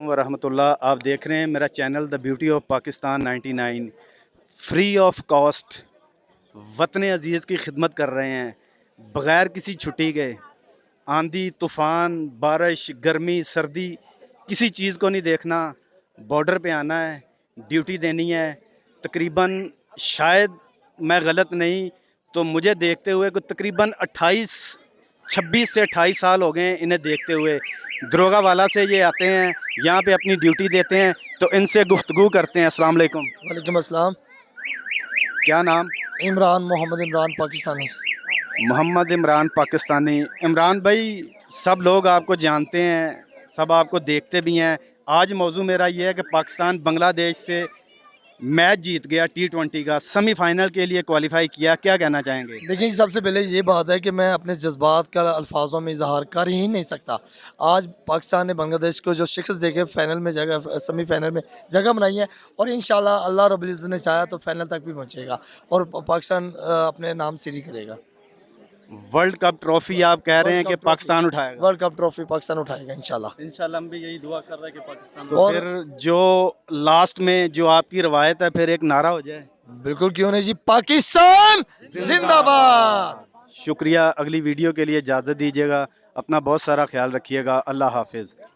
वरहमतुल्लाह। आप देख रहे हैं मेरा channel the beauty of Pakistan 99। Free of cost वतन अजीज़ की खिदमत कर रहे हैं बग़ैर किसी छुट्टी के। आंधी तूफ़ान बारिश गर्मी सर्दी किसी चीज़ को नहीं देखना, बॉर्डर पे आना है, ड्यूटी देनी है। तकरीबन शायद मैं गलत नहीं तो मुझे देखते हुए कुछ तकरीबन 26 से 28 साल हो गए हैं इन्हें देखते हुए। दरोगा वाला से ये आते हैं, यहाँ पे अपनी ड्यूटी देते हैं, तो इनसे गुफ्तगू करते हैं। अस्सलाम वालेकुम। वालेकुम अस्सलाम। क्या नाम? इमरान, मोहम्मद इमरान पाकिस्तानी। मोहम्मद इमरान पाकिस्तानी। इमरान भाई, सब लोग आपको जानते हैं, सब आपको देखते भी हैं। आज मौजू मेरा ये है कि पाकिस्तान बांग्लादेश से मैच जीत गया, T20 का सेमीफाइनल के लिए क्वालिफाई किया। क्या कहना चाहेंगे? देखिए, सबसे पहले ये बात है कि मैं अपने जज्बात का अल्फाजों में इजहार कर ही नहीं सकता। आज पाकिस्तान ने बांग्लादेश को जो शिकस्त देके फाइनल में जगह सेमीफाइनल में जगह बनाई है, और इंशाल्लाह अल्लाह रब्बुल इज़्ज़त ने चाहा तो फाइनल तक भी पहुंचेगा और पाकिस्तान अपने नाम सीढ़ी करेगा। वर्ल्ड कप ट्रॉफी आप कह रहे हैं कि पाकिस्तान उठाएगा? वर्ल्ड कप ट्रॉफी पाकिस्तान उठाएगा इंशाल्लाह। इंशाल्लाह हम भी यही दुआ कर रहे हैं कि पाकिस्तान तो और फिर जो लास्ट में जो आपकी रवायत है, फिर एक नारा हो जाए। बिल्कुल, क्यों नहीं जी, पाकिस्तान जिंदाबाद। शुक्रिया। अगली वीडियो के लिए इजाज़त दीजिएगा। अपना बहुत सारा ख्याल रखिएगा। अल्लाह हाफिज़।